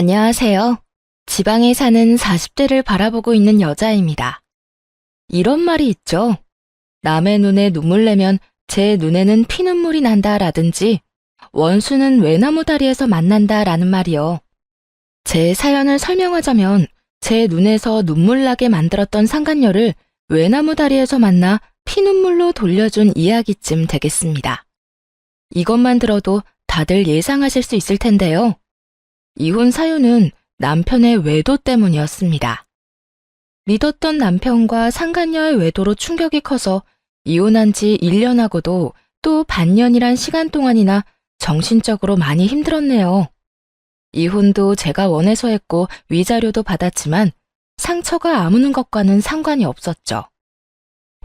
안녕하세요. 지방에 사는 40대를 바라보고 있는 여자입니다. 이런 말이 있죠. 남의 눈에 눈물 내면 제 눈에는 피눈물이 난다 라든지 원수는 외나무 다리에서 만난다 라는 말이요. 제 사연을 설명하자면 제 눈에서 눈물 나게 만들었던 상간녀를 외나무 다리에서 만나 피눈물로 돌려준 이야기쯤 되겠습니다. 이것만 들어도 다들 예상하실 수 있을 텐데요. 이혼 사유는 남편의 외도 때문이었습니다. 믿었던 남편과 상간녀의 외도로 충격이 커서 이혼한 지 1년하고도 또 반년이란 시간 동안이나 정신적으로 많이 힘들었네요. 이혼도 제가 원해서 했고 위자료도 받았지만 상처가 아무는 것과는 상관이 없었죠.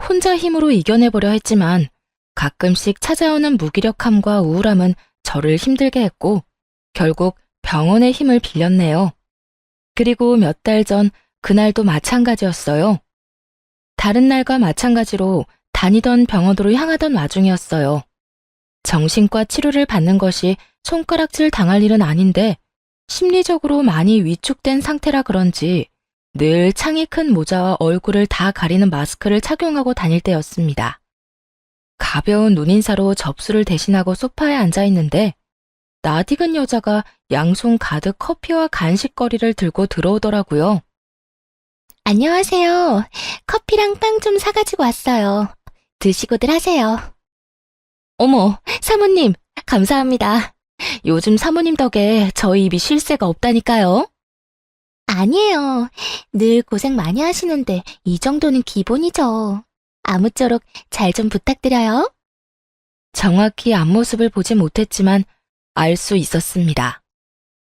혼자 힘으로 이겨내보려 했지만 가끔씩 찾아오는 무기력함과 우울함은 저를 힘들게 했고 결국 병원의 힘을 빌렸네요. 그리고 몇 달 전 그날도 마찬가지였어요. 다른 날과 마찬가지로 다니던 병원으로 향하던 와중이었어요. 정신과 치료를 받는 것이 손가락질 당할 일은 아닌데 심리적으로 많이 위축된 상태라 그런지 늘 창이 큰 모자와 얼굴을 다 가리는 마스크를 착용하고 다닐 때였습니다. 가벼운 눈인사로 접수를 대신하고 소파에 앉아 있는데 낯익은 여자가 양손 가득 커피와 간식거리를 들고 들어오더라고요. 안녕하세요. 커피랑 빵 좀 사가지고 왔어요. 드시고들 하세요. 어머, 사모님, 감사합니다. 요즘 사모님 덕에 저희 입이 쉴 새가 없다니까요. 아니에요. 늘 고생 많이 하시는데 이 정도는 기본이죠. 아무쪼록 잘 좀 부탁드려요. 정확히 앞모습을 보지 못했지만 알 수 있었습니다.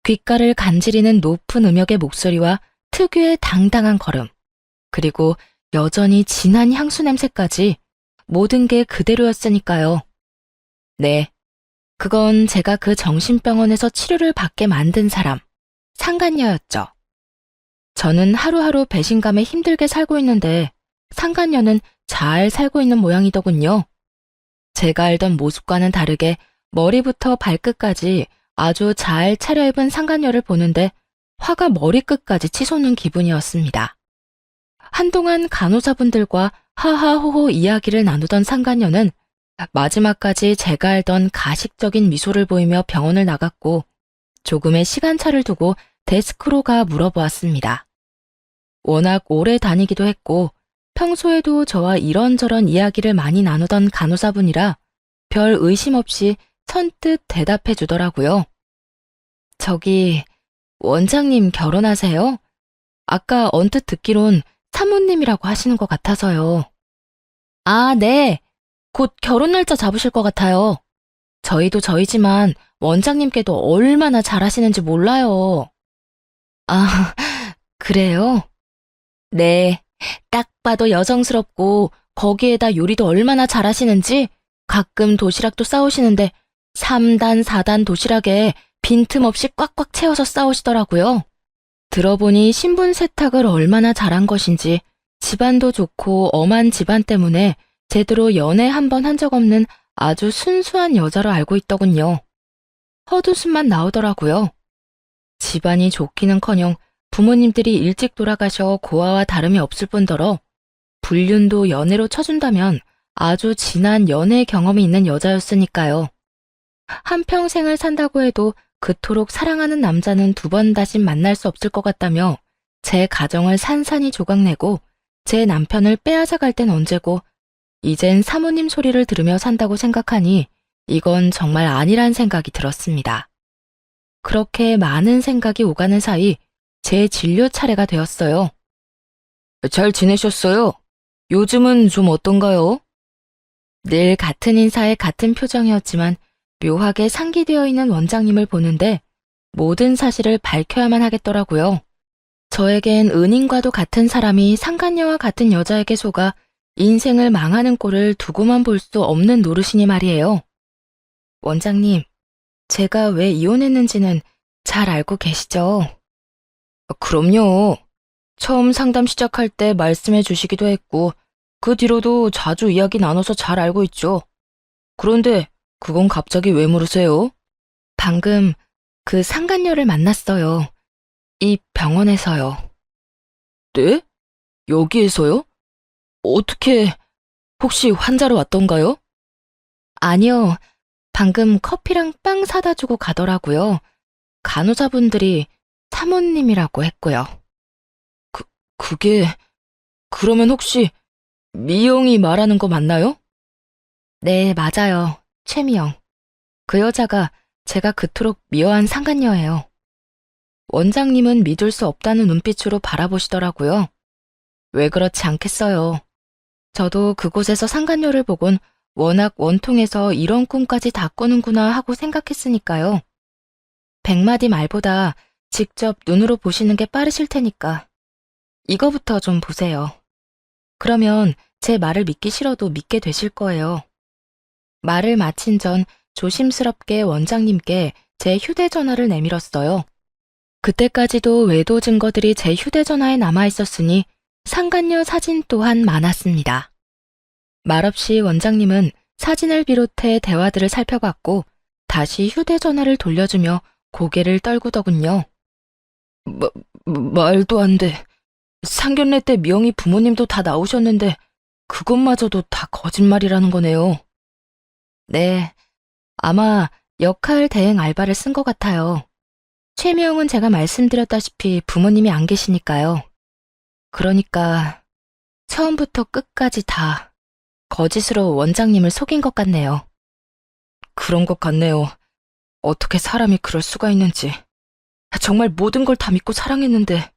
귓가를 간지리는 높은 음역의 목소리와 특유의 당당한 걸음, 그리고 여전히 진한 향수 냄새까지 모든 게 그대로였으니까요. 네, 그건 제가 그 정신병원에서 치료를 받게 만든 사람, 상간녀였죠. 저는 하루하루 배신감에 힘들게 살고 있는데 상간녀는 잘 살고 있는 모양이더군요. 제가 알던 모습과는 다르게 머리부터 발끝까지 아주 잘 차려입은 상간녀를 보는데 화가 머리끝까지 치솟는 기분이었습니다. 한동안 간호사분들과 하하호호 이야기를 나누던 상간녀는 마지막까지 제가 알던 가식적인 미소를 보이며 병원을 나갔고 조금의 시간차를 두고 데스크로 가 물어보았습니다. 워낙 오래 다니기도 했고 평소에도 저와 이런저런 이야기를 많이 나누던 간호사분이라 별 의심 없이 선뜻 대답해 주더라고요. 저기, 원장님 결혼하세요? 아까 언뜻 듣기론 사모님이라고 하시는 것 같아서요. 아, 네. 곧 결혼 날짜 잡으실 것 같아요. 저희도 저희지만 원장님께도 얼마나 잘하시는지 몰라요. 아, 그래요? 네. 딱 봐도 여성스럽고 거기에다 요리도 얼마나 잘하시는지 가끔 도시락도 싸오시는데 3단, 4단 도시락에 빈틈없이 꽉꽉 채워서 싸오시더라고요. 들어보니 신분 세탁을 얼마나 잘한 것인지 집안도 좋고 엄한 집안 때문에 제대로 연애 한 번 한 적 없는 아주 순수한 여자로 알고 있더군요. 헛웃음만 나오더라고요. 집안이 좋기는커녕 부모님들이 일찍 돌아가셔 고아와 다름이 없을 뿐더러 불륜도 연애로 쳐준다면 아주 진한 연애 경험이 있는 여자였으니까요. 한평생을 산다고 해도 그토록 사랑하는 남자는 두 번 다시 만날 수 없을 것 같다며 제 가정을 산산이 조각내고 제 남편을 빼앗아 갈 땐 언제고 이젠 사모님 소리를 들으며 산다고 생각하니 이건 정말 아니란 생각이 들었습니다. 그렇게 많은 생각이 오가는 사이 제 진료 차례가 되었어요. 잘 지내셨어요? 요즘은 좀 어떤가요? 늘 같은 인사에 같은 표정이었지만 묘하게 상기되어 있는 원장님을 보는데 모든 사실을 밝혀야만 하겠더라고요. 저에겐 은인과도 같은 사람이 상간녀와 같은 여자에게 속아 인생을 망하는 꼴을 두고만 볼 수 없는 노릇이니 말이에요. 원장님, 제가 왜 이혼했는지는 잘 알고 계시죠? 그럼요. 처음 상담 시작할 때 말씀해 주시기도 했고 그 뒤로도 자주 이야기 나눠서 잘 알고 있죠. 그런데 그건 갑자기 왜 물으세요? 방금 그 상간녀를 만났어요. 이 병원에서요. 네? 여기에서요? 어떻게, 혹시 환자로 왔던가요? 아니요. 방금 커피랑 빵 사다 주고 가더라고요. 간호사분들이 사모님이라고 했고요. 그게, 그러면 혹시 미영이 말하는 거 맞나요? 네, 맞아요. 최미영. 그 여자가 제가 그토록 미워한 상간녀예요. 원장님은 믿을 수 없다는 눈빛으로 바라보시더라고요. 왜 그렇지 않겠어요. 저도 그곳에서 상간녀를 보곤 워낙 원통해서 이런 꿈까지 다 꾸는구나 하고 생각했으니까요. 100마디 말보다 직접 눈으로 보시는 게 빠르실 테니까 이거부터 좀 보세요. 그러면 제 말을 믿기 싫어도 믿게 되실 거예요. 말을 마친 전 조심스럽게 원장님께 제 휴대전화를 내밀었어요. 그때까지도 외도 증거들이 제 휴대전화에 남아있었으니 상간녀 사진 또한 많았습니다. 말없이 원장님은 사진을 비롯해 대화들을 살펴봤고 다시 휴대전화를 돌려주며 고개를 떨구더군요. 말도 안 돼. 상견례 때 미영이 부모님도 다 나오셨는데 그것마저도 다 거짓말이라는 거네요. 네, 아마 역할 대행 알바를 쓴 것 같아요. 최미영은 제가 말씀드렸다시피 부모님이 안 계시니까요. 그러니까 처음부터 끝까지 다 거짓으로 원장님을 속인 것 같네요. 그런 것 같네요. 어떻게 사람이 그럴 수가 있는지. 정말 모든 걸 다 믿고 사랑했는데.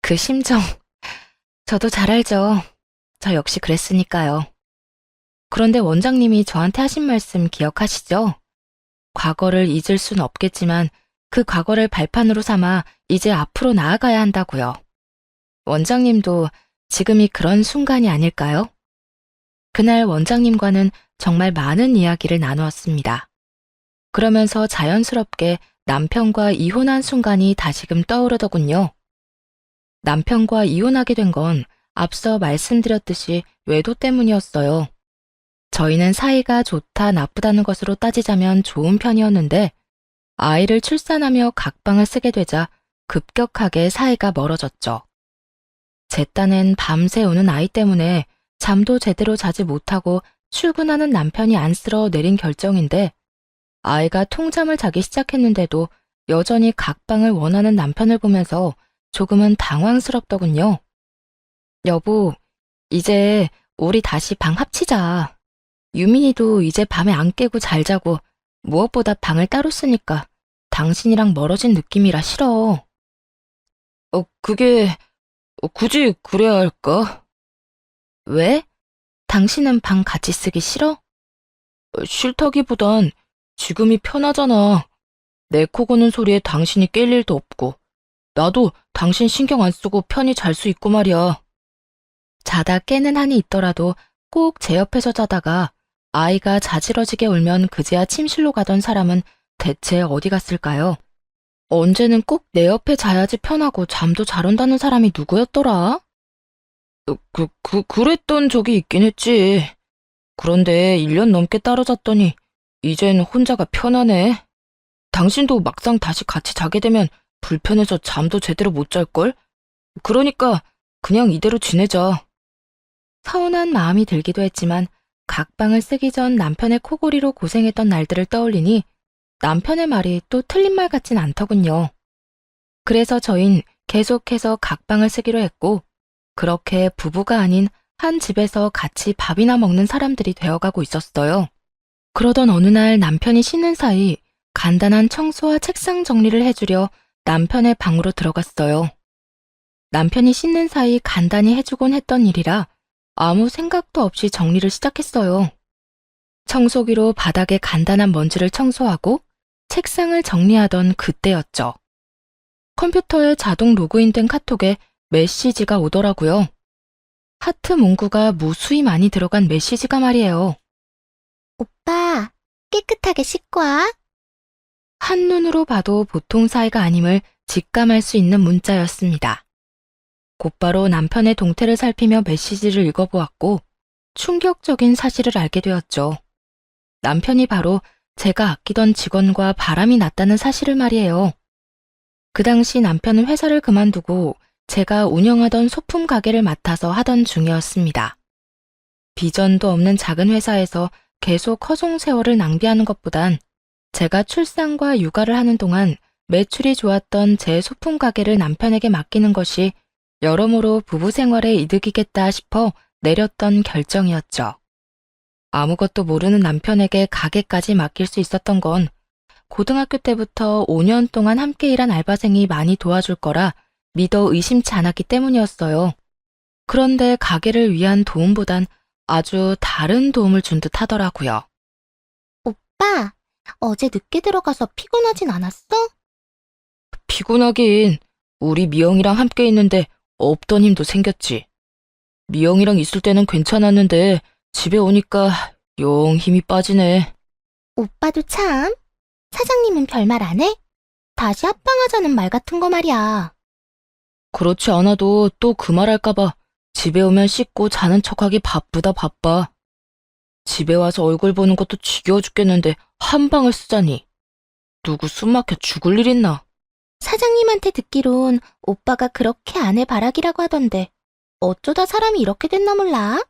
그 심정, 저도 잘 알죠. 저 역시 그랬으니까요. 그런데 원장님이 저한테 하신 말씀 기억하시죠? 과거를 잊을 순 없겠지만 그 과거를 발판으로 삼아 이제 앞으로 나아가야 한다고요. 원장님도 지금이 그런 순간이 아닐까요? 그날 원장님과는 정말 많은 이야기를 나누었습니다. 그러면서 자연스럽게 남편과 이혼한 순간이 다시금 떠오르더군요. 남편과 이혼하게 된 건 앞서 말씀드렸듯이 외도 때문이었어요. 저희는 사이가 좋다 나쁘다는 것으로 따지자면 좋은 편이었는데 아이를 출산하며 각방을 쓰게 되자 급격하게 사이가 멀어졌죠. 제 딴엔 밤새 우는 아이 때문에 잠도 제대로 자지 못하고 출근하는 남편이 안쓰러워 내린 결정인데 아이가 통잠을 자기 시작했는데도 여전히 각방을 원하는 남편을 보면서 조금은 당황스럽더군요. 여보, 이제 우리 다시 방 합치자. 유민이도 이제 밤에 안 깨고 잘 자고 무엇보다 방을 따로 쓰니까 당신이랑 멀어진 느낌이라 싫어. 그게 굳이 그래야 할까? 왜? 당신은 방 같이 쓰기 싫어? 싫다기보단 지금이 편하잖아. 내 코 고는 소리에 당신이 깰 일도 없고 나도 당신 신경 안 쓰고 편히 잘 수 있고 말이야. 자다 깨는 한이 있더라도 꼭 제 옆에서 자다가 아이가 자지러지게 울면 그제야 침실로 가던 사람은 대체 어디 갔을까요? 언제는 꼭 내 옆에 자야지 편하고 잠도 잘 온다는 사람이 누구였더라? 그랬던 적이 있긴 했지. 그런데 1년 넘게 따로 잤더니 이젠 혼자가 편하네. 당신도 막상 다시 같이 자게 되면 불편해서 잠도 제대로 못 잘걸? 그러니까 그냥 이대로 지내자. 서운한 마음이 들기도 했지만 각방을 쓰기 전 남편의 코골이로 고생했던 날들을 떠올리니 남편의 말이 또 틀린 말 같진 않더군요. 그래서 저흰 계속해서 각방을 쓰기로 했고 그렇게 부부가 아닌 한 집에서 같이 밥이나 먹는 사람들이 되어가고 있었어요. 그러던 어느 날 남편이 쉬는 사이 간단한 청소와 책상 정리를 해주려 남편의 방으로 들어갔어요. 남편이 씻는 사이 간단히 해주곤 했던 일이라 아무 생각도 없이 정리를 시작했어요. 청소기로 바닥에 간단한 먼지를 청소하고 책상을 정리하던 그때였죠. 컴퓨터에 자동 로그인된 카톡에 메시지가 오더라고요. 하트 문구가 무수히 많이 들어간 메시지가 말이에요. 오빠, 깨끗하게 씻고 와. 한눈으로 봐도 보통 사이가 아님을 직감할 수 있는 문자였습니다. 곧바로 남편의 동태를 살피며 메시지를 읽어보았고 충격적인 사실을 알게 되었죠. 남편이 바로 제가 아끼던 직원과 바람이 났다는 사실을 말이에요. 그 당시 남편은 회사를 그만두고 제가 운영하던 소품 가게를 맡아서 하던 중이었습니다. 비전도 없는 작은 회사에서 계속 허송 세월을 낭비하는 것보단 제가 출산과 육아를 하는 동안 매출이 좋았던 제 소품 가게를 남편에게 맡기는 것이 여러모로 부부 생활에 이득이겠다 싶어 내렸던 결정이었죠. 아무것도 모르는 남편에게 가게까지 맡길 수 있었던 건 고등학교 때부터 5년 동안 함께 일한 알바생이 많이 도와줄 거라 믿어 의심치 않았기 때문이었어요. 그런데 가게를 위한 도움보단 아주 다른 도움을 준 듯 하더라고요. 오빠, 어제 늦게 들어가서 피곤하진 않았어? 피곤하긴. 우리 미영이랑 함께 있는데 없던 힘도 생겼지. 미영이랑 있을 때는 괜찮았는데 집에 오니까 영 힘이 빠지네. 오빠도 참. 사장님은 별말 안 해? 다시 합방하자는 말 같은 거 말이야. 그렇지 않아도 또 그 말 할까봐 집에 오면 씻고 자는 척하기 바쁘다 바빠. 집에 와서 얼굴 보는 것도 지겨워 죽겠는데 한 방을 쓰자니. 누구 숨 막혀 죽을 일 있나? 사장님한테 듣기론 오빠가 그렇게 아내 바라기라고 하던데 어쩌다 사람이 이렇게 됐나 몰라?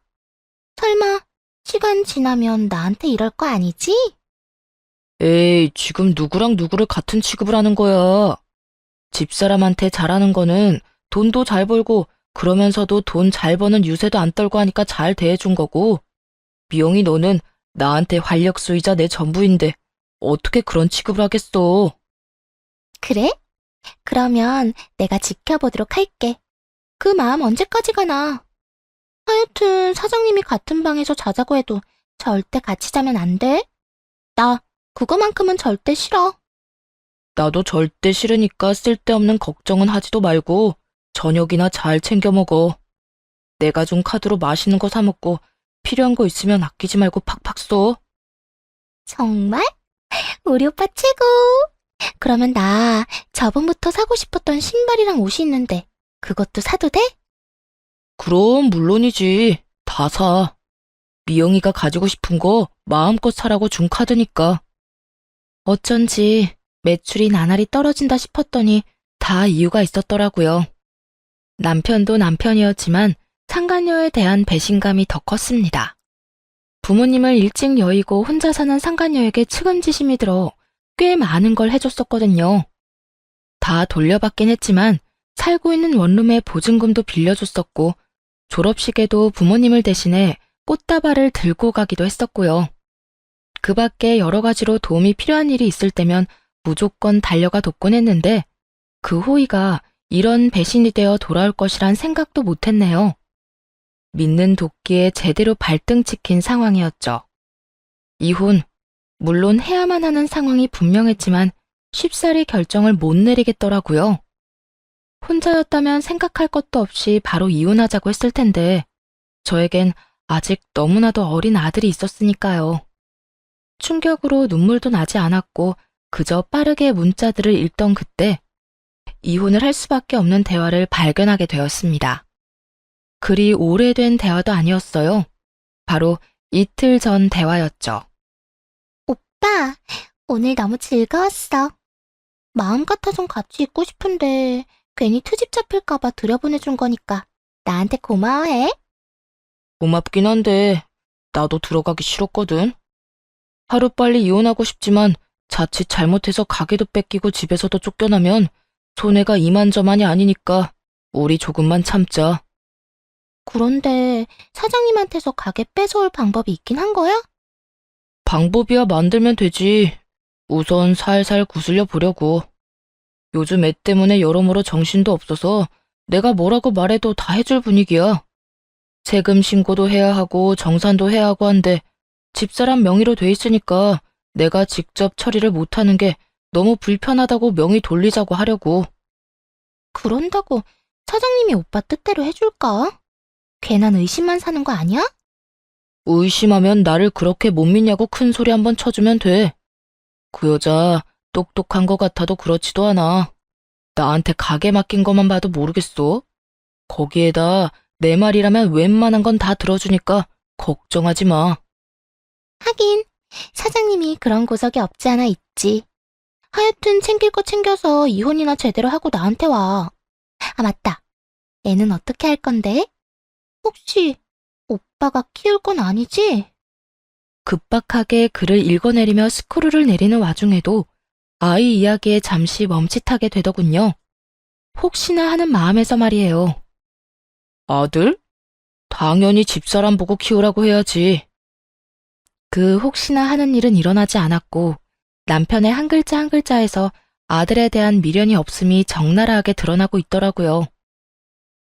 설마 시간 지나면 나한테 이럴 거 아니지? 에이, 지금 누구랑 누구를 같은 취급을 하는 거야. 집사람한테 잘하는 거는 돈도 잘 벌고 그러면서도 돈 잘 버는 유세도 안 떨고 하니까 잘 대해준 거고, 미영이 너는 나한테 활력소이자 내 전부인데 어떻게 그런 취급을 하겠어. 그래? 그러면 내가 지켜보도록 할게. 그 마음 언제까지 가나? 하여튼 사장님이 같은 방에서 자자고 해도 절대 같이 자면 안 돼? 나 그거만큼은 절대 싫어. 나도 절대 싫으니까 쓸데없는 걱정은 하지도 말고 저녁이나 잘 챙겨 먹어. 내가 준 카드로 맛있는 거 사 먹고 필요한 거 있으면 아끼지 말고 팍팍 써. 정말? 우리 오빠 최고. 그러면 나 저번부터 사고 싶었던 신발이랑 옷이 있는데 그것도 사도 돼? 그럼 물론이지. 다 사. 미영이가 가지고 싶은 거 마음껏 사라고 준 카드니까. 어쩐지 매출이 나날이 떨어진다 싶었더니 다 이유가 있었더라고요. 남편도 남편이었지만 상간녀에 대한 배신감이 더 컸습니다. 부모님을 일찍 여의고 혼자 사는 상간녀에게 측은지심이 들어 꽤 많은 걸 해줬었거든요. 다 돌려받긴 했지만 살고 있는 원룸의 보증금도 빌려줬었고 졸업식에도 부모님을 대신해 꽃다발을 들고 가기도 했었고요. 그 밖에 여러 가지로 도움이 필요한 일이 있을 때면 무조건 달려가 돕곤 했는데 그 호의가 이런 배신이 되어 돌아올 것이란 생각도 못했네요. 믿는 도끼에 제대로 발등 찍힌 상황이었죠. 이혼, 물론 해야만 하는 상황이 분명했지만 쉽사리 결정을 못 내리겠더라고요. 혼자였다면 생각할 것도 없이 바로 이혼하자고 했을 텐데 저에겐 아직 너무나도 어린 아들이 있었으니까요. 충격으로 눈물도 나지 않았고 그저 빠르게 문자들을 읽던 그때 이혼을 할 수밖에 없는 대화를 발견하게 되었습니다. 그리 오래된 대화도 아니었어요. 바로 이틀 전 대화였죠. 오빠, 오늘 너무 즐거웠어. 마음 같아선 같이 있고 싶은데 괜히 트집 잡힐까봐 들여보내준 거니까 나한테 고마워해. 고맙긴 한데 나도 들어가기 싫었거든. 하루빨리 이혼하고 싶지만 자칫 잘못해서 가게도 뺏기고 집에서도 쫓겨나면 손해가 이만저만이 아니니까 우리 조금만 참자. 그런데 사장님한테서 가게 뺏어올 방법이 있긴 한 거야? 방법이야 만들면 되지. 우선 살살 구슬려 보려고. 요즘 애 때문에 여러모로 정신도 없어서 내가 뭐라고 말해도 다 해줄 분위기야. 세금 신고도 해야 하고 정산도 해야 하고 한데 집사람 명의로 돼 있으니까 내가 직접 처리를 못하는 게 너무 불편하다고 명의 돌리자고 하려고. 그런다고 사장님이 오빠 뜻대로 해줄까? 괜한 의심만 사는 거 아니야? 의심하면 나를 그렇게 못 믿냐고 큰 소리 한번 쳐주면 돼. 그 여자 똑똑한 것 같아도 그렇지도 않아. 나한테 가게 맡긴 것만 봐도 모르겠어. 거기에다 내 말이라면 웬만한 건 다 들어주니까 걱정하지 마. 하긴 사장님이 그런 구석이 없지 않아 있지. 하여튼 챙길 거 챙겨서 이혼이나 제대로 하고 나한테 와. 아, 맞다. 애는 어떻게 할 건데? 혹시 오빠가 키울 건 아니지? 급박하게 글을 읽어내리며 스크롤을 내리는 와중에도 아이 이야기에 잠시 멈칫하게 되더군요. 혹시나 하는 마음에서 말이에요. 아들? 당연히 집사람 보고 키우라고 해야지. 그 혹시나 하는 일은 일어나지 않았고 남편의 한 글자 한 글자에서 아들에 대한 미련이 없음이 적나라하게 드러나고 있더라고요.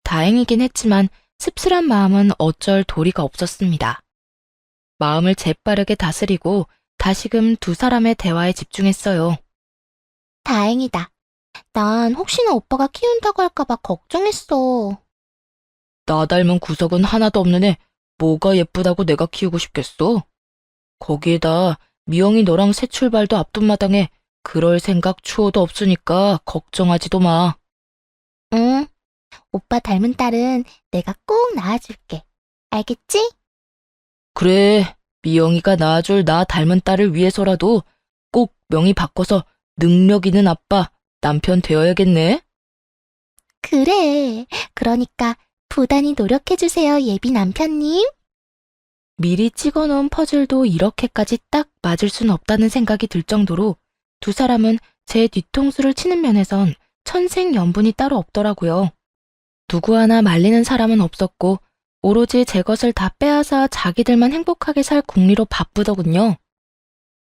다행이긴 했지만 씁쓸한 마음은 어쩔 도리가 없었습니다. 마음을 재빠르게 다스리고 다시금 두 사람의 대화에 집중했어요. 다행이다. 난 혹시나 오빠가 키운다고 할까봐 걱정했어. 나 닮은 구석은 하나도 없는 애 뭐가 예쁘다고 내가 키우고 싶겠어? 거기에다 미영이 너랑 새 출발도 앞둔 마당에 그럴 생각 추호도 없으니까 걱정하지도 마. 응, 오빠 닮은 딸은 내가 꼭 낳아줄게. 알겠지? 그래, 미영이가 낳아줄 나 닮은 딸을 위해서라도 꼭 명의 바꿔서 능력 있는 아빠, 남편 되어야겠네. 그래. 그러니까 부단히 노력해주세요, 예비 남편님. 미리 찍어놓은 퍼즐도 이렇게까지 딱 맞을 순 없다는 생각이 들 정도로 두 사람은 제 뒤통수를 치는 면에선 천생연분이 따로 없더라고요. 누구 하나 말리는 사람은 없었고 오로지 제 것을 다 빼앗아 자기들만 행복하게 살 궁리로 바쁘더군요.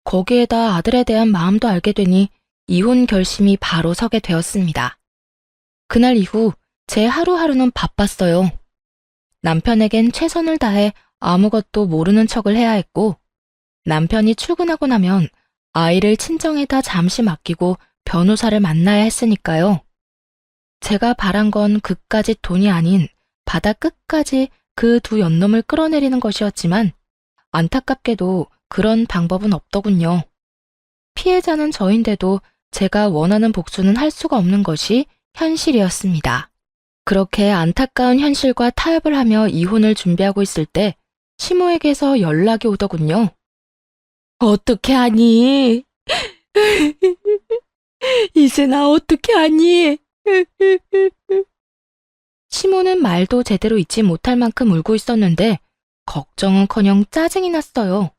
거기에다 아들에 대한 마음도 알게 되니 이혼 결심이 바로 서게 되었습니다. 그날 이후 제 하루하루는 바빴어요. 남편에겐 최선을 다해 아무것도 모르는 척을 해야 했고 남편이 출근하고 나면 아이를 친정에다 잠시 맡기고 변호사를 만나야 했으니까요. 제가 바란 건 그까짓 돈이 아닌 바다 끝까지 그 두 연놈을 끌어내리는 것이었지만 안타깝게도 그런 방법은 없더군요. 피해자는 저인데도 제가 원하는 복수는 할 수가 없는 것이 현실이었습니다. 그렇게 안타까운 현실과 타협을 하며 이혼을 준비하고 있을 때 시모에게서 연락이 오더군요. 어떻게 하니? 이제 나 어떻게 하니? 시모는 말도 제대로 잊지 못할 만큼 울고 있었는데 걱정은커녕 짜증이 났어요.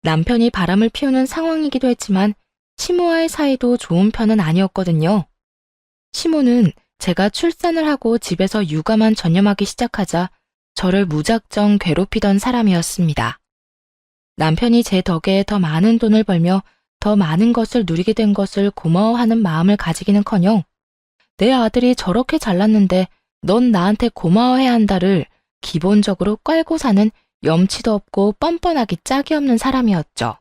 남편이 바람을 피우는 상황이기도 했지만 시모와의 사이도 좋은 편은 아니었거든요. 시모는 제가 출산을 하고 집에서 육아만 전념하기 시작하자 저를 무작정 괴롭히던 사람이었습니다. 남편이 제 덕에 더 많은 돈을 벌며 더 많은 것을 누리게 된 것을 고마워하는 마음을 가지기는커녕 내 아들이 저렇게 잘났는데 넌 나한테 고마워해야 한다를 기본적으로 깔고 사는 염치도 없고 뻔뻔하기 짝이 없는 사람이었죠.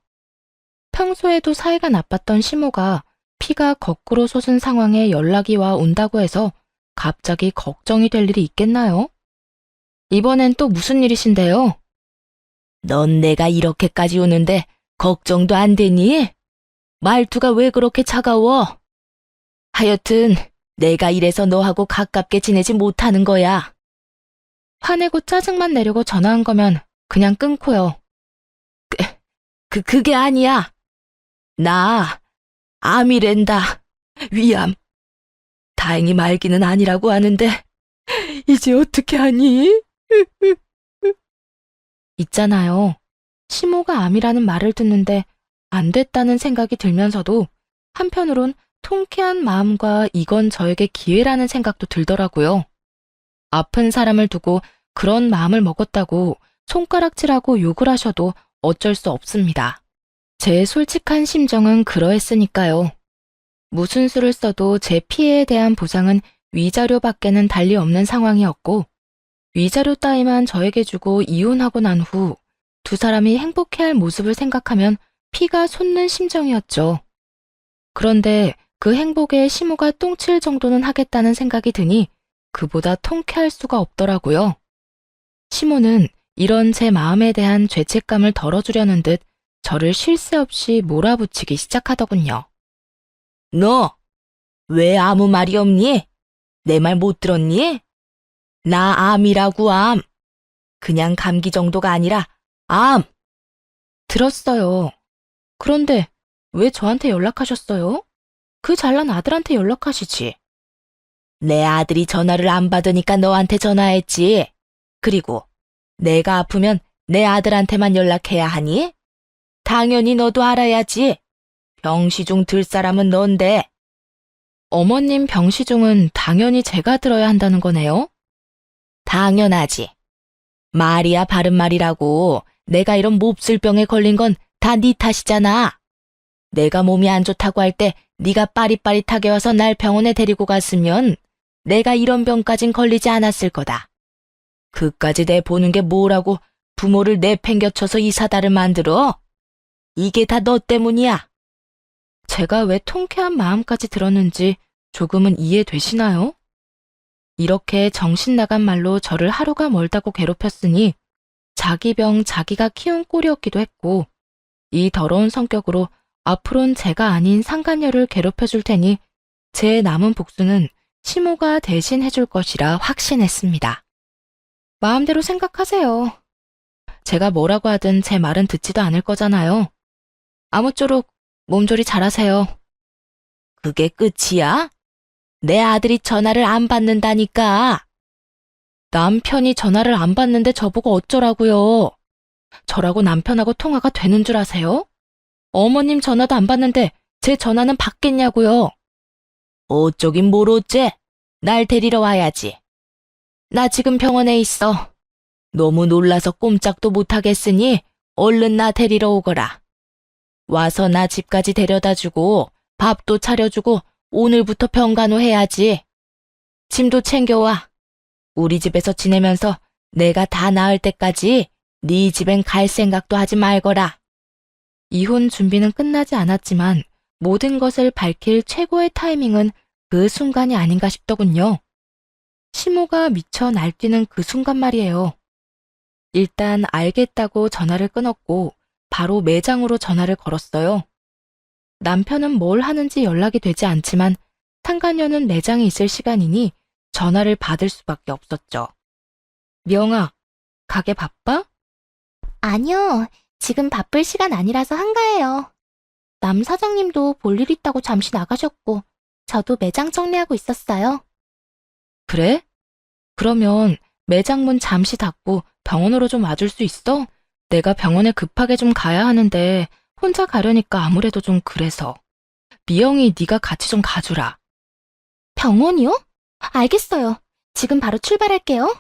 평소에도 사이가 나빴던 시모가 피가 거꾸로 솟은 상황에 연락이 와 온다고 해서 갑자기 걱정이 될 일이 있겠나요? 이번엔 또 무슨 일이신데요? 넌 내가 이렇게까지 오는데 걱정도 안 되니? 말투가 왜 그렇게 차가워? 하여튼 내가 이래서 너하고 가깝게 지내지 못하는 거야. 화내고 짜증만 내려고 전화한 거면 그냥 끊고요. 그게 아니야. 나 암이랜다. 위암. 다행히 말기는 아니라고 하는데 이제 어떻게 하니? 있잖아요. 시모가 암이라는 말을 듣는데 안 됐다는 생각이 들면서도 한편으론 통쾌한 마음과 이건 저에게 기회라는 생각도 들더라고요. 아픈 사람을 두고 그런 마음을 먹었다고 손가락질하고 욕을 하셔도 어쩔 수 없습니다. 제 솔직한 심정은 그러했으니까요. 무슨 수를 써도 제 피해에 대한 보상은 위자료밖에는 달리 없는 상황이었고 위자료 따위만 저에게 주고 이혼하고 난 후 두 사람이 행복해할 모습을 생각하면 피가 솟는 심정이었죠. 그런데 그 행복에 시모가 똥칠 정도는 하겠다는 생각이 드니 그보다 통쾌할 수가 없더라고요. 시모는 이런 제 마음에 대한 죄책감을 덜어주려는 듯 저를 쉴 새 없이 몰아붙이기 시작하더군요. 너 왜 아무 말이 없니? 내 말 못 들었니? 나 암이라고 암. 그냥 감기 정도가 아니라 암. 들었어요. 그런데 왜 저한테 연락하셨어요? 그 잘난 아들한테 연락하시지. 내 아들이 전화를 안 받으니까 너한테 전화했지. 그리고 내가 아프면 내 아들한테만 연락해야 하니? 당연히 너도 알아야지. 병시중 들 사람은 넌데. 어머님 병시중은 당연히 제가 들어야 한다는 거네요? 당연하지. 말이야 바른 말이라고. 내가 이런 몹쓸 병에 걸린 건 다 네 탓이잖아. 내가 몸이 안 좋다고 할 때 네가 빠릿빠릿하게 와서 날 병원에 데리고 갔으면 내가 이런 병까진 걸리지 않았을 거다. 그까지 내 보는 게 뭐라고 부모를 내팽겨쳐서 이 사달을 만들어? 이게 다 너 때문이야. 제가 왜 통쾌한 마음까지 들었는지 조금은 이해되시나요? 이렇게 정신 나간 말로 저를 하루가 멀다고 괴롭혔으니 자기 병 자기가 키운 꼴이었기도 했고, 이 더러운 성격으로 앞으론 제가 아닌 상간녀를 괴롭혀줄 테니 제 남은 복수는 시모가 대신 해줄 것이라 확신했습니다. 마음대로 생각하세요. 제가 뭐라고 하든 제 말은 듣지도 않을 거잖아요. 아무쪼록 몸조리 잘하세요. 그게 끝이야? 내 아들이 전화를 안 받는다니까. 남편이 전화를 안 받는데 저보고 어쩌라고요. 저라고 남편하고 통화가 되는 줄 아세요? 어머님 전화도 안 받는데 제 전화는 받겠냐고요. 어쩌긴 뭘 어째? 날 데리러 와야지. 나 지금 병원에 있어. 너무 놀라서 꼼짝도 못하겠으니 얼른 나 데리러 오거라. 와서 나 집까지 데려다주고 밥도 차려주고 오늘부터 병간호 해야지. 짐도 챙겨와. 우리 집에서 지내면서 내가 다 나을 때까지 네 집엔 갈 생각도 하지 말거라. 이혼 준비는 끝나지 않았지만 모든 것을 밝힐 최고의 타이밍은 그 순간이 아닌가 싶더군요. 시모가 미쳐 날뛰는 그 순간 말이에요. 일단 알겠다고 전화를 끊었고 바로 매장으로 전화를 걸었어요. 남편은 뭘 하는지 연락이 되지 않지만 상간녀는 매장에 있을 시간이니 전화를 받을 수밖에 없었죠. 명아, 가게 바빠? 아니요. 지금 바쁠 시간 아니라서 한가해요. 남 사장님도 볼 일 있다고 잠시 나가셨고, 저도 매장 정리하고 있었어요. 그래? 그러면 매장 문 잠시 닫고 병원으로 좀 와줄 수 있어? 내가 병원에 급하게 좀 가야 하는데 혼자 가려니까 아무래도 좀 그래서. 미영이 네가 같이 좀 가주라. 병원이요? 알겠어요. 지금 바로 출발할게요.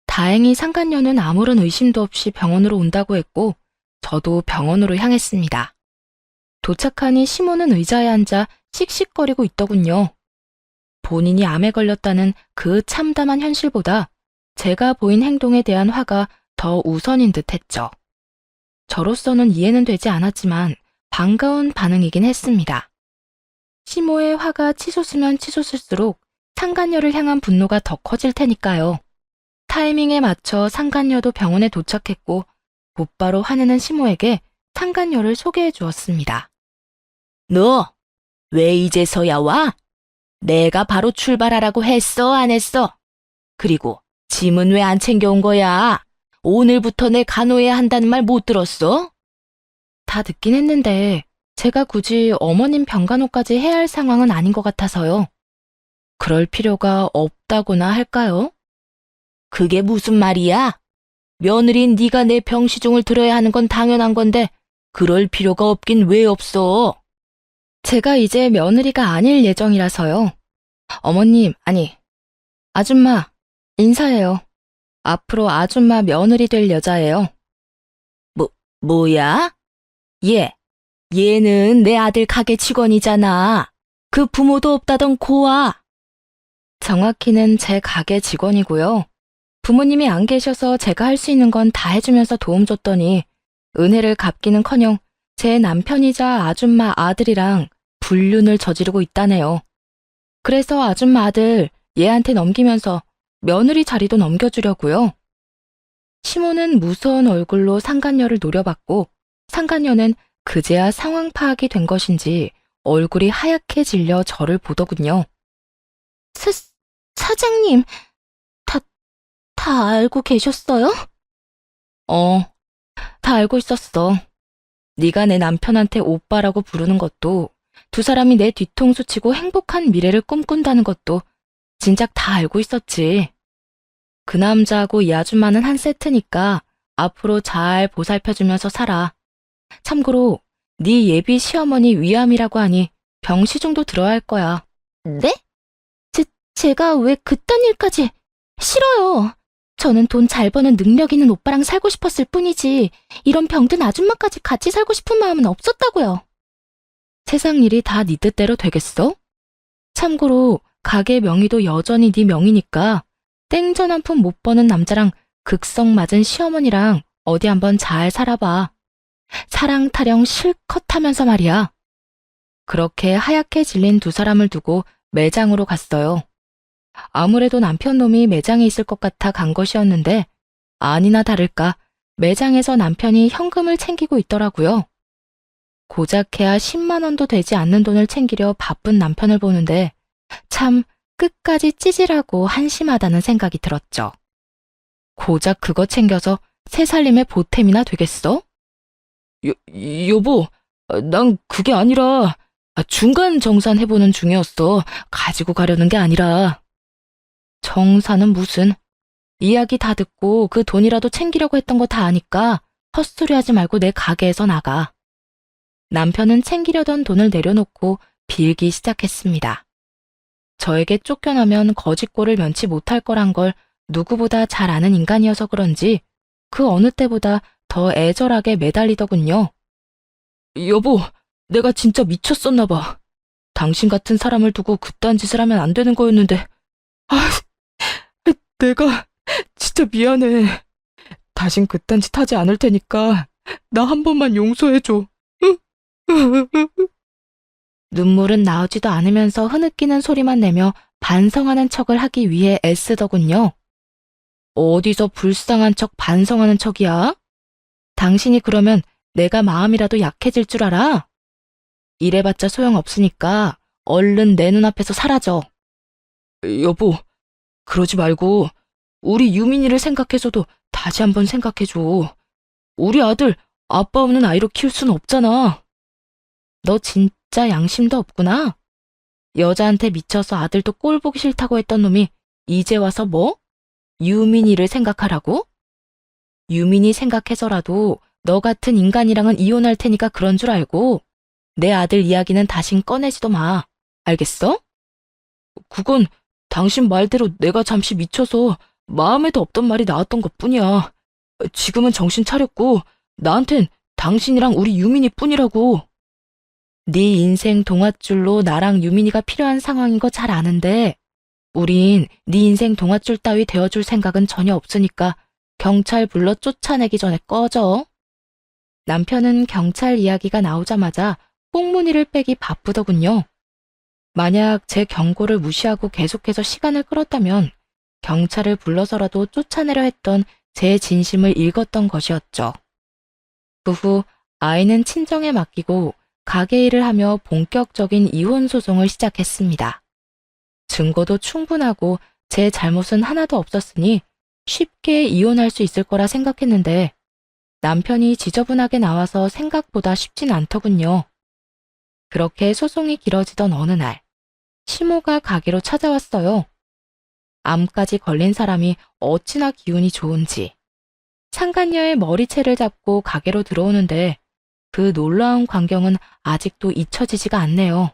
다행히 상간녀는 아무런 의심도 없이 병원으로 온다고 했고 저도 병원으로 향했습니다. 도착하니 시모는 의자에 앉아 씩씩거리고 있더군요. 본인이 암에 걸렸다는 그 참담한 현실보다 제가 보인 행동에 대한 화가 더 우선인 듯 했죠. 저로서는 이해는 되지 않았지만 반가운 반응이긴 했습니다. 시모의 화가 치솟으면 치솟을수록 상간녀를 향한 분노가 더 커질 테니까요. 타이밍에 맞춰 상간녀도 병원에 도착했고 곧바로 화내는 시모에게 상간녀를 소개해 주었습니다. 너 왜 이제서야 와? 내가 바로 출발하라고 했어, 안 했어? 그리고 짐은 왜 안 챙겨온 거야? 오늘부터 내 간호해야 한다는 말 못 들었어? 다 듣긴 했는데 제가 굳이 어머님 병간호까지 해야 할 상황은 아닌 것 같아서요. 그럴 필요가 없다고나 할까요? 그게 무슨 말이야? 며느리인 네가 내 병시중을 들어야 하는 건 당연한 건데 그럴 필요가 없긴 왜 없어? 제가 이제 며느리가 아닐 예정이라서요. 어머님, 아니, 아줌마, 인사해요. 앞으로 아줌마 며느리 될 여자예요. 뭐야? 얘는 내 아들 가게 직원이잖아. 그 부모도 없다던 고아. 정확히는 제 가게 직원이고요. 부모님이 안 계셔서 제가 할 수 있는 건 다 해주면서 도움 줬더니 은혜를 갚기는커녕 제 남편이자 아줌마 아들이랑 불륜을 저지르고 있다네요. 그래서 아줌마 아들 얘한테 넘기면서 며느리 자리도 넘겨주려고요. 시모는 무서운 얼굴로 상간녀를 노려봤고 상간녀는 그제야 상황 파악이 된 것인지 얼굴이 하얗게 질려 저를 보더군요. 사장님, 다 알고 계셨어요? 다 알고 있었어. 네가 내 남편한테 오빠라고 부르는 것도 두 사람이 내 뒤통수 치고 행복한 미래를 꿈꾼다는 것도 진작 다 알고 있었지. 그 남자하고 이 아줌마는 한 세트니까 앞으로 잘 보살펴주면서 살아. 참고로 네 예비 시어머니 위암이라고 하니 병시중도 들어야 할 거야. 네? 제가 왜 그딴 일까지? 싫어요. 저는 돈 잘 버는 능력 있는 오빠랑 살고 싶었을 뿐이지 이런 병든 아줌마까지 같이 살고 싶은 마음은 없었다고요. 세상 일이 다 네 뜻대로 되겠어? 참고로 가게 명의도 여전히 네 명의니까 땡전 한 푼 못 버는 남자랑 극성 맞은 시어머니랑 어디 한번 잘 살아봐. 사랑 타령 실컷 하면서 말이야. 그렇게 하얗게 질린 두 사람을 두고 매장으로 갔어요. 아무래도 남편 놈이 매장에 있을 것 같아 간 것이었는데 아니나 다를까 매장에서 남편이 현금을 챙기고 있더라고요. 고작해야 10만 원도 되지 않는 돈을 챙기려 바쁜 남편을 보는데 참 끝까지 찌질하고 한심하다는 생각이 들었죠. 고작 그거 챙겨서 새 살림의 보탬이나 되겠어? 여보, 난 그게 아니라 중간 정산 해보는 중이었어. 가지고 가려는 게 아니라. 정산은 무슨? 이야기 다 듣고 그 돈이라도 챙기려고 했던 거 다 아니까 헛소리하지 말고 내 가게에서 나가. 남편은 챙기려던 돈을 내려놓고 빌기 시작했습니다. 저에게 쫓겨나면 거짓골을 면치 못할 거란 걸 누구보다 잘 아는 인간이어서 그런지 그 어느 때보다 더 애절하게 매달리더군요. 여보, 내가 진짜 미쳤었나 봐. 당신 같은 사람을 두고 그딴 짓을 하면 안 되는 거였는데. 내가 진짜 미안해. 다신 그딴 짓 하지 않을 테니까 나 한 번만 용서해줘. 눈물은 나오지도 않으면서 흐느끼는 소리만 내며 반성하는 척을 하기 위해 애쓰더군요. 어디서 불쌍한 척 반성하는 척이야? 당신이 그러면 내가 마음이라도 약해질 줄 알아? 이래봤자 소용없으니까 얼른 내 눈앞에서 사라져. 여보, 그러지 말고 우리 유민이를 생각해서도 다시 한번 생각해줘. 우리 아들 아빠 없는 아이로 키울 순 없잖아. 너 진짜 양심도 없구나. 여자한테 미쳐서 아들도 꼴 보기 싫다고 했던 놈이 이제 와서 뭐? 유민이를 생각하라고? 유민이 생각해서라도 너 같은 인간이랑은 이혼할 테니까 그런 줄 알고 내 아들 이야기는 다신 꺼내지도 마. 알겠어? 그건 당신 말대로 내가 잠시 미쳐서 마음에도 없던 말이 나왔던 것뿐이야. 지금은 정신 차렸고 나한텐 당신이랑 우리 유민이 뿐이라고. 네 인생 동아줄로 나랑 유민이가 필요한 상황인 거 잘 아는데 우린 네 인생 동아줄 따위 되어줄 생각은 전혀 없으니까 경찰 불러 쫓아내기 전에 꺼져. 남편은 경찰 이야기가 나오자마자 꽁무니를 빼기 바쁘더군요. 만약 제 경고를 무시하고 계속해서 시간을 끌었다면 경찰을 불러서라도 쫓아내려 했던 제 진심을 읽었던 것이었죠. 그 후 아이는 친정에 맡기고 가게 일을 하며 본격적인 이혼 소송을 시작했습니다. 증거도 충분하고 제 잘못은 하나도 없었으니 쉽게 이혼할 수 있을 거라 생각했는데 남편이 지저분하게 나와서 생각보다 쉽진 않더군요. 그렇게 소송이 길어지던 어느 날 시모가 가게로 찾아왔어요. 암까지 걸린 사람이 어찌나 기운이 좋은지. 상간녀의 머리채를 잡고 가게로 들어오는데 그 놀라운 광경은 아직도 잊혀지지가 않네요.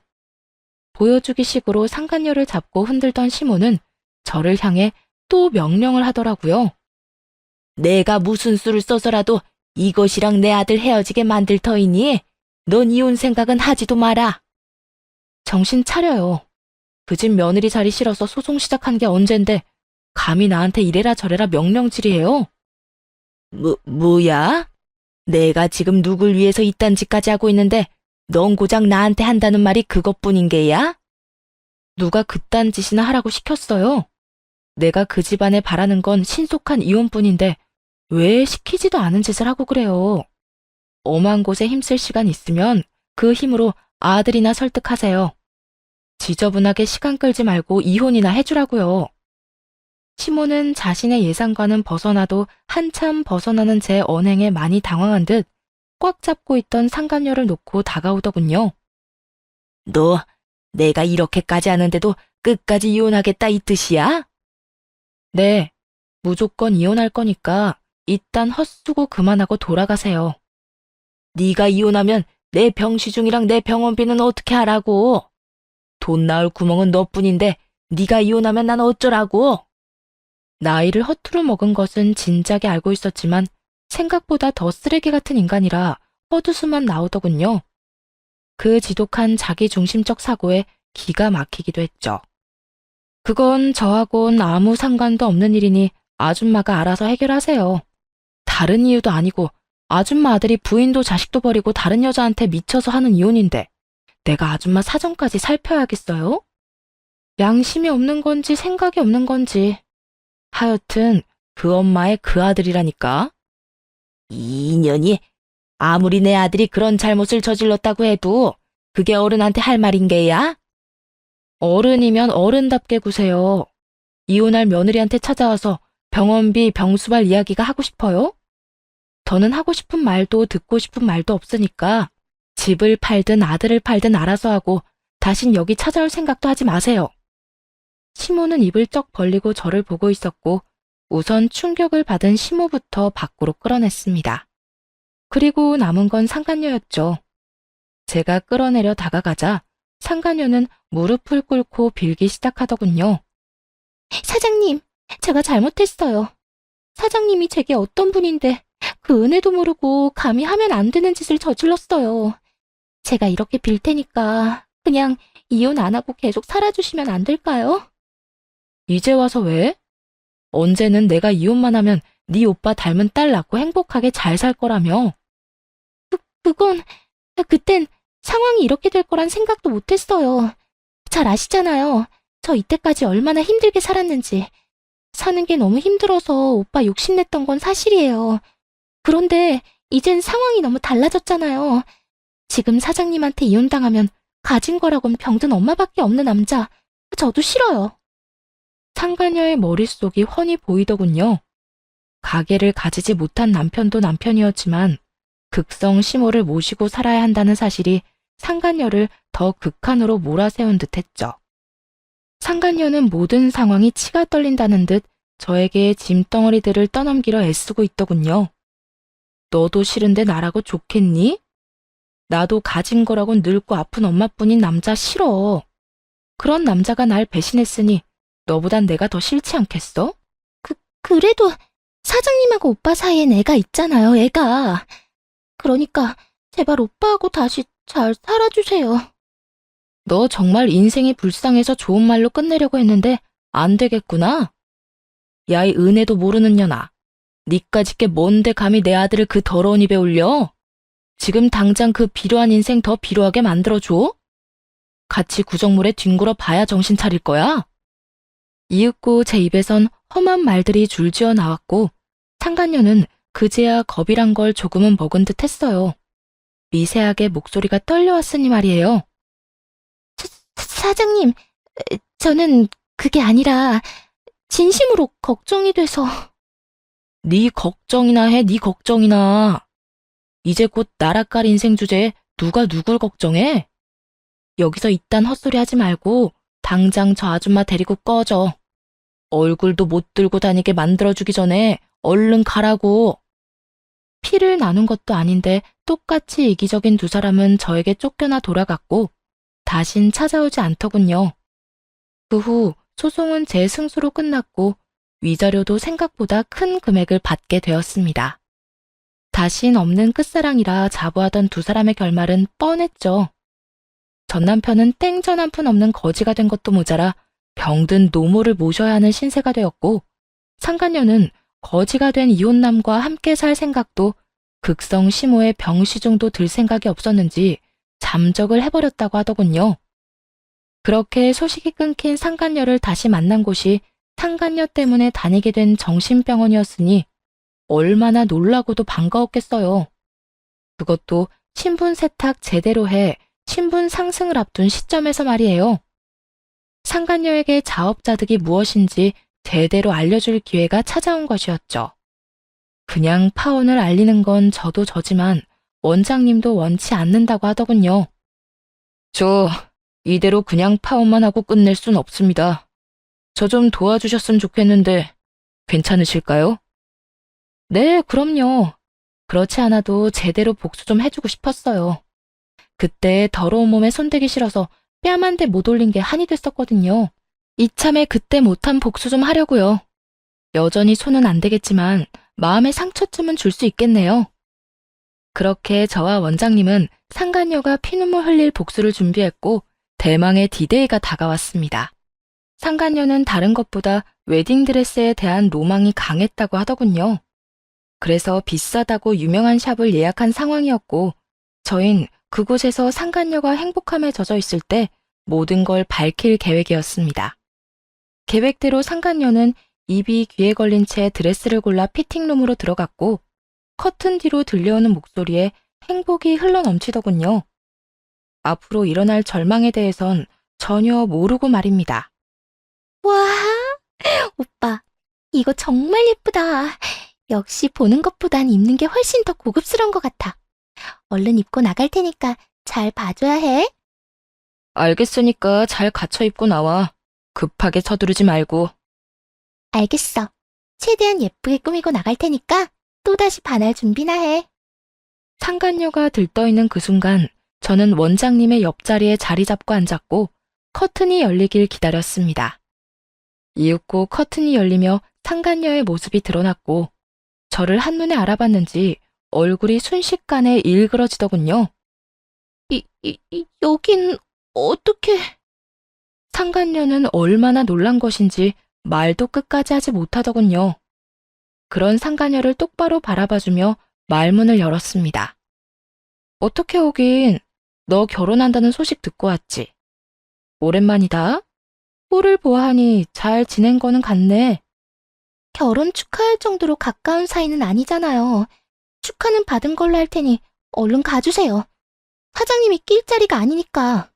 보여주기식으로 상간녀를 잡고 흔들던 시모는 저를 향해 또 명령을 하더라고요. 내가 무슨 수를 써서라도 이것이랑 내 아들 헤어지게 만들 터이니 넌 이혼 생각은 하지도 마라. 정신 차려요. 그 집 며느리 자리 싫어서 소송 시작한 게 언젠데 감히 나한테 이래라 저래라 명령질이에요. 뭐야? 내가 지금 누굴 위해서 이딴 짓까지 하고 있는데 넌 고작 나한테 한다는 말이 그것뿐인 게야? 누가 그딴 짓이나 하라고 시켰어요? 내가 그 집안에 바라는 건 신속한 이혼뿐인데 왜 시키지도 않은 짓을 하고 그래요? 엄한 곳에 힘쓸 시간 있으면 그 힘으로 아들이나 설득하세요. 지저분하게 시간 끌지 말고 이혼이나 해주라고요. 시모는 자신의 예상과는 벗어나도 한참 벗어나는 제 언행에 많이 당황한 듯 꽉 잡고 있던 상간녀를 놓고 다가오더군요. 너 내가 이렇게까지 하는데도 끝까지 이혼하겠다 이 뜻이야? 네, 무조건 이혼할 거니까 일단 헛수고 그만하고 돌아가세요. 네가 이혼하면 내 병시중이랑 내 병원비는 어떻게 하라고? 돈 나올 구멍은 너뿐인데 네가 이혼하면 난 어쩌라고? 나이를 허투루 먹은 것은 진작에 알고 있었지만 생각보다 더 쓰레기 같은 인간이라 헛웃음만 나오더군요. 그 지독한 자기중심적 사고에 기가 막히기도 했죠. 그건 저하고는 아무 상관도 없는 일이니 아줌마가 알아서 해결하세요. 다른 이유도 아니고 아줌마 아들이 부인도 자식도 버리고 다른 여자한테 미쳐서 하는 이혼인데 내가 아줌마 사정까지 살펴야겠어요? 양심이 없는 건지 생각이 없는 건지 하여튼 그 엄마의 그 아들이라니까. 이 인연이 아무리 내 아들이 그런 잘못을 저질렀다고 해도 그게 어른한테 할 말인 게야? 어른이면 어른답게 구세요. 이혼할 며느리한테 찾아와서 병원비, 병수발 이야기가 하고 싶어요? 저는 하고 싶은 말도 듣고 싶은 말도 없으니까 집을 팔든 아들을 팔든 알아서 하고 다신 여기 찾아올 생각도 하지 마세요. 시모는 입을 쩍 벌리고 저를 보고 있었고 우선 충격을 받은 시모부터 밖으로 끌어냈습니다. 그리고 남은 건 상간녀였죠. 제가 끌어내려 다가가자 상간녀는 무릎을 꿇고 빌기 시작하더군요. 사장님, 제가 잘못했어요. 사장님이 제게 어떤 분인데 그 은혜도 모르고 감히 하면 안 되는 짓을 저질렀어요. 제가 이렇게 빌 테니까 그냥 이혼 안 하고 계속 살아주시면 안 될까요? 이제 와서 왜? 언제는 내가 이혼만 하면 네 오빠 닮은 딸 낳고 행복하게 잘 살 거라며. 그건 그땐 상황이 이렇게 될 거란 생각도 못했어요. 잘 아시잖아요. 저 이때까지 얼마나 힘들게 살았는지. 사는 게 너무 힘들어서 오빠 욕심냈던 건 사실이에요. 그런데 이젠 상황이 너무 달라졌잖아요. 지금 사장님한테 이혼당하면 가진 거라곤 병든 엄마밖에 없는 남자. 저도 싫어요. 상가녀의 머릿속이 훤히 보이더군요. 가게를 가지지 못한 남편도 남편이었지만 극성 시모를 모시고 살아야 한다는 사실이 상간녀를 더 극한으로 몰아세운 듯했죠. 상간녀는 모든 상황이 치가 떨린다는 듯 저에게 짐덩어리들을 떠넘기려 애쓰고 있더군요. 너도 싫은데 나라고 좋겠니? 나도 가진 거라곤 늙고 아픈 엄마뿐인 남자 싫어. 그런 남자가 날 배신했으니 너보단 내가 더 싫지 않겠어? 그래도 사장님하고 오빠 사이엔 애가 있잖아요, 애가. 그러니까 제발 오빠하고 다시 잘 살아주세요. 너 정말 인생이 불쌍해서 좋은 말로 끝내려고 했는데 안 되겠구나. 야, 이 은혜도 모르는 년아. 니까짓 게 뭔데 감히 내 아들을 그 더러운 입에 올려? 지금 당장 그 비루한 인생 더 비루하게 만들어줘? 같이 구정물에 뒹굴어 봐야 정신 차릴 거야? 이윽고 제 입에선 험한 말들이 줄지어 나왔고 상간녀는 그제야 겁이란 걸 조금은 먹은 듯 했어요. 미세하게 목소리가 떨려왔으니 말이에요. 사장님, 저는 그게 아니라 진심으로 걱정이 돼서. 네 걱정이나 해, 네 걱정이나. 이제 곧 나라깔 인생 주제에 누가 누굴 걱정해? 여기서 이딴 헛소리 하지 말고 당장 저 아줌마 데리고 꺼져. 얼굴도 못 들고 다니게 만들어주기 전에 얼른 가라고. 피를 나눈 것도 아닌데 똑같이 이기적인 두 사람은 저에게 쫓겨나 돌아갔고 다신 찾아오지 않더군요. 그 후 소송은 제 승소로 끝났고 위자료도 생각보다 큰 금액을 받게 되었습니다. 다신 없는 끝사랑이라 자부하던 두 사람의 결말은 뻔했죠. 전 남편은 땡전 한 푼 없는 거지가 된 것도 모자라 병든 노모를 모셔야 하는 신세가 되었고 상간녀는 거지가 된 이혼남과 함께 살 생각도 극성 시모의 병시중도 들 생각이 없었는지 잠적을 해버렸다고 하더군요. 그렇게 소식이 끊긴 상간녀를 다시 만난 곳이 상간녀 때문에 다니게 된 정신병원이었으니 얼마나 놀라고도 반가웠겠어요. 그것도 신분 세탁 제대로 해 신분 상승을 앞둔 시점에서 말이에요. 상간녀에게 자업자득이 무엇인지 제대로 알려줄 기회가 찾아온 것이었죠. 그냥 파혼을 알리는 건 저도 저지만 원장님도 원치 않는다고 하더군요. 줘, 이대로 그냥 파혼만 하고 끝낼 순 없습니다. 저 좀 도와주셨으면 좋겠는데 괜찮으실까요? 네, 그럼요. 그렇지 않아도 제대로 복수 좀 해주고 싶었어요. 그때 더러운 몸에 손대기 싫어서 뺨 한 대 못 올린 게 한이 됐었거든요. 이참에 그때 못한 복수 좀 하려고요. 여전히 손은 안 되겠지만 마음의 상처쯤은 줄 수 있겠네요. 그렇게 저와 원장님은 상간녀가 피눈물 흘릴 복수를 준비했고 대망의 디데이가 다가왔습니다. 상간녀는 다른 것보다 웨딩드레스에 대한 로망이 강했다고 하더군요. 그래서 비싸다고 유명한 샵을 예약한 상황이었고 저흰 그곳에서 상간녀가 행복함에 젖어 있을 때 모든 걸 밝힐 계획이었습니다. 계획대로 상간녀는 입이 귀에 걸린 채 드레스를 골라 피팅룸으로 들어갔고 커튼 뒤로 들려오는 목소리에 행복이 흘러넘치더군요. 앞으로 일어날 절망에 대해선 전혀 모르고 말입니다. 와, 오빠, 이거 정말 예쁘다. 역시 보는 것보단 입는 게 훨씬 더 고급스러운 것 같아. 얼른 입고 나갈 테니까 잘 봐줘야 해. 알겠으니까 잘 갖춰 입고 나와. 급하게 서두르지 말고. 알겠어. 최대한 예쁘게 꾸미고 나갈 테니까 또다시 반할 준비나 해. 상간녀가 들떠있는 그 순간 저는 원장님의 옆자리에 자리 잡고 앉았고 커튼이 열리길 기다렸습니다. 이윽고 커튼이 열리며 상간녀의 모습이 드러났고 저를 한눈에 알아봤는지 얼굴이 순식간에 일그러지더군요. 여긴 어떻게... 상간녀는 얼마나 놀란 것인지 말도 끝까지 하지 못하더군요. 그런 상간녀를 똑바로 바라봐주며 말문을 열었습니다. 어떻게 오긴, 너 결혼한다는 소식 듣고 왔지. 오랜만이다. 꼴을 보아하니 잘 지낸 거는 같네. 결혼 축하할 정도로 가까운 사이는 아니잖아요. 축하는 받은 걸로 할 테니 얼른 가주세요. 사장님이 낄 자리가 아니니까.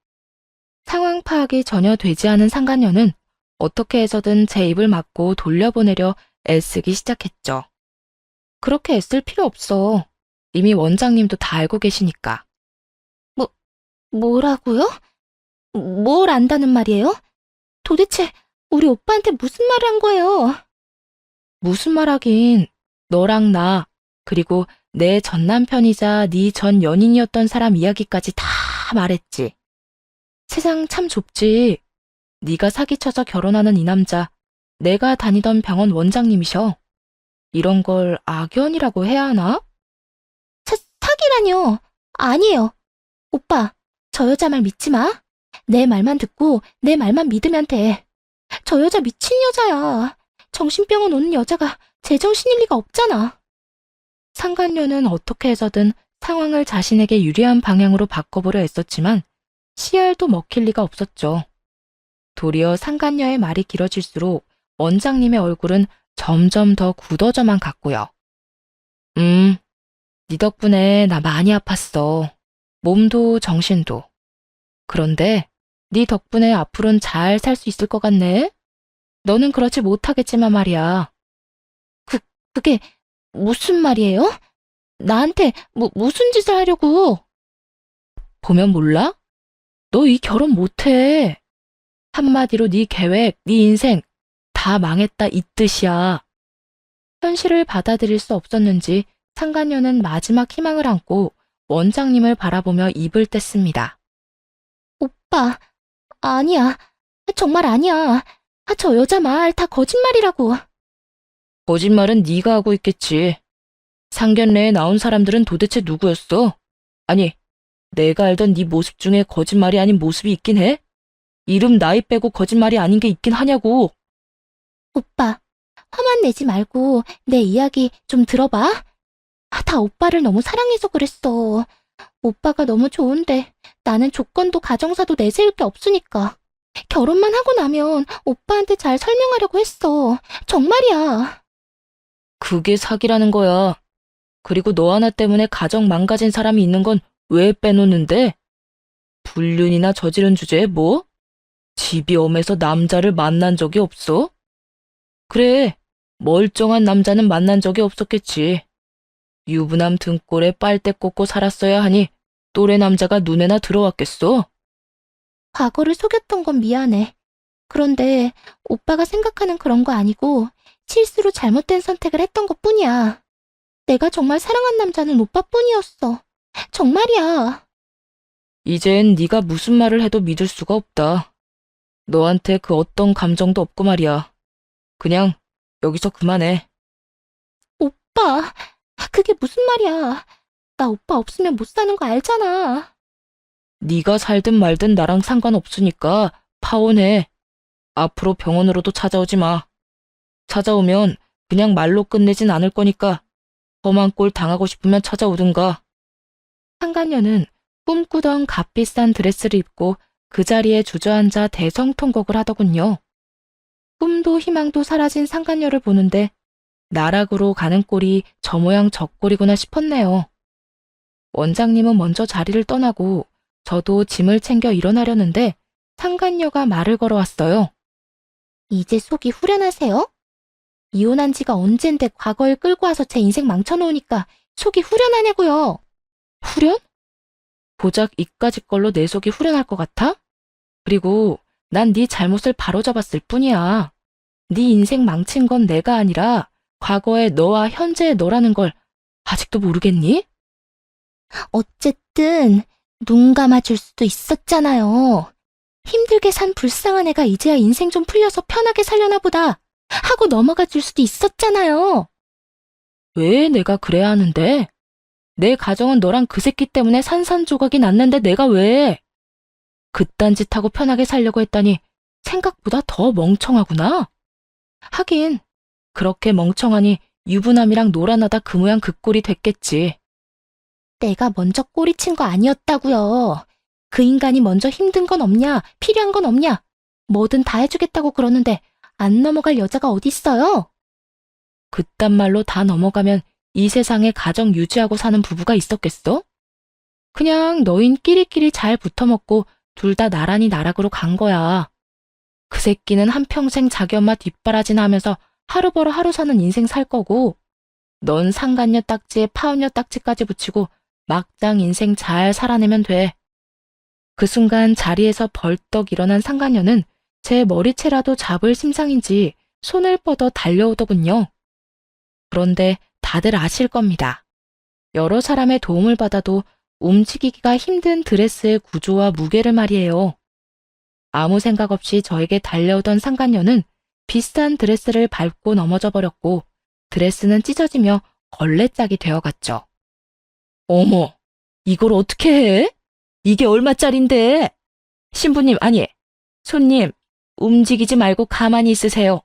상황 파악이 전혀 되지 않은 상간녀는 어떻게 해서든 제 입을 막고 돌려보내려 애쓰기 시작했죠. 그렇게 애쓸 필요 없어. 이미 원장님도 다 알고 계시니까. 뭐라고요? 뭘 안다는 말이에요? 도대체 우리 오빠한테 무슨 말을 한 거예요? 무슨 말 하긴, 너랑 나, 그리고 내 전 남편이자 네 전 연인이었던 사람 이야기까지 다 말했지. 세상 참 좁지. 네가 사기쳐서 결혼하는 이 남자, 내가 다니던 병원 원장님이셔. 이런 걸 악연이라고 해야 하나? 사기라뇨. 아니에요. 오빠, 저 여자 말 믿지 마. 내 말만 듣고 내 말만 믿으면 돼. 저 여자 미친 여자야. 정신병원 오는 여자가 제정신일 리가 없잖아. 상간녀는 어떻게 해서든 상황을 자신에게 유리한 방향으로 바꿔보려 했었지만 씨알도 먹힐 리가 없었죠. 도리어 상간녀의 말이 길어질수록 원장님의 얼굴은 점점 더 굳어져만 갔고요. 네 덕분에 나 많이 아팠어. 몸도 정신도. 그런데 네 덕분에 앞으로는 잘 살 수 있을 것 같네? 너는 그렇지 못하겠지만 말이야. 그게 무슨 말이에요? 나한테 무슨 짓을 하려고? 보면 몰라? 너 이 결혼 못해. 한마디로 네 계획, 네 인생 다 망했다 이 뜻이야. 현실을 받아들일 수 없었는지 상간녀는 마지막 희망을 안고 원장님을 바라보며 입을 뗐습니다. 오빠, 아니야. 정말 아니야. 저 여자 말 다 거짓말이라고. 거짓말은 네가 하고 있겠지. 상견례에 나온 사람들은 도대체 누구였어? 아니, 내가 알던 네 모습 중에 거짓말이 아닌 모습이 있긴 해? 이름 나이 빼고 거짓말이 아닌 게 있긴 하냐고. 오빠, 화만 내지 말고 내 이야기 좀 들어봐. 다 오빠를 너무 사랑해서 그랬어. 오빠가 너무 좋은데 나는 조건도 가정사도 내세울 게 없으니까. 결혼만 하고 나면 오빠한테 잘 설명하려고 했어. 정말이야. 그게 사기라는 거야. 그리고 너 하나 때문에 가정 망가진 사람이 있는 건 왜 빼놓는데? 불륜이나 저지른 주제에 뭐? 집이 엄해서 남자를 만난 적이 없어? 그래, 멀쩡한 남자는 만난 적이 없었겠지. 유부남 등골에 빨대 꽂고 살았어야 하니 또래 남자가 눈에나 들어왔겠어? 과거를 속였던 건 미안해. 그런데 오빠가 생각하는 그런 거 아니고 실수로 잘못된 선택을 했던 것뿐이야. 내가 정말 사랑한 남자는 오빠뿐이었어. 정말이야. 이젠 네가 무슨 말을 해도 믿을 수가 없다. 너한테 그 어떤 감정도 없고 말이야. 그냥 여기서 그만해. 오빠, 그게 무슨 말이야. 나 오빠 없으면 못 사는 거 알잖아. 네가 살든 말든 나랑 상관없으니까 파혼해. 앞으로 병원으로도 찾아오지 마. 찾아오면 그냥 말로 끝내진 않을 거니까 험한 꼴 당하고 싶으면 찾아오든가. 상간녀는 꿈꾸던 값비싼 드레스를 입고 그 자리에 주저앉아 대성통곡을 하더군요. 꿈도 희망도 사라진 상간녀를 보는데 나락으로 가는 꼴이 저 모양 저 꼴이구나 싶었네요. 원장님은 먼저 자리를 떠나고 저도 짐을 챙겨 일어나려는데 상간녀가 말을 걸어왔어요. 이제 속이 후련하세요? 이혼한 지가 언젠데 과거를 끌고 와서 제 인생 망쳐놓으니까 속이 후련하냐고요. 후련? 고작 이까짓 걸로 내 속이 후련할 것 같아? 그리고 난 네 잘못을 바로잡았을 뿐이야. 네 인생 망친 건 내가 아니라 과거의 너와 현재의 너라는 걸 아직도 모르겠니? 어쨌든 눈 감아줄 수도 있었잖아요. 힘들게 산 불쌍한 애가 이제야 인생 좀 풀려서 편하게 살려나 보다 하고 넘어가 줄 수도 있었잖아요. 왜 내가 그래야 하는데? 내 가정은 너랑 그 새끼 때문에 산산조각이 났는데 내가 왜? 그딴 짓 하고 편하게 살려고 했더니 생각보다 더 멍청하구나. 하긴 그렇게 멍청하니 유부남이랑 놀아나다 그 모양 그 꼴이 됐겠지. 내가 먼저 꼬리친 거 아니었다고요. 그 인간이 먼저 힘든 건 없냐, 필요한 건 없냐, 뭐든 다 해주겠다고 그러는데 안 넘어갈 여자가 어딨어요? 그딴 말로 다 넘어가면 이 세상에 가정 유지하고 사는 부부가 있었겠어? 그냥 너흰 끼리끼리 잘 붙어먹고 둘 다 나란히 나락으로 간 거야. 그 새끼는 한평생 자기 엄마 뒷바라지나 하면서 하루 벌어 하루 사는 인생 살 거고 넌 상간녀 딱지에 파혼녀 딱지까지 붙이고 막장 인생 잘 살아내면 돼. 그 순간 자리에서 벌떡 일어난 상간녀는 제 머리채라도 잡을 심상인지 손을 뻗어 달려오더군요. 그런데 다들 아실 겁니다. 여러 사람의 도움을 받아도 움직이기가 힘든 드레스의 구조와 무게를 말이에요. 아무 생각 없이 저에게 달려오던 상간녀는 비싼 드레스를 밟고 넘어져 버렸고 드레스는 찢어지며 걸레짝이 되어갔죠. 어머, 이걸 어떻게 해? 이게 얼마짜린데? 신부님, 아니, 손님, 움직이지 말고 가만히 있으세요.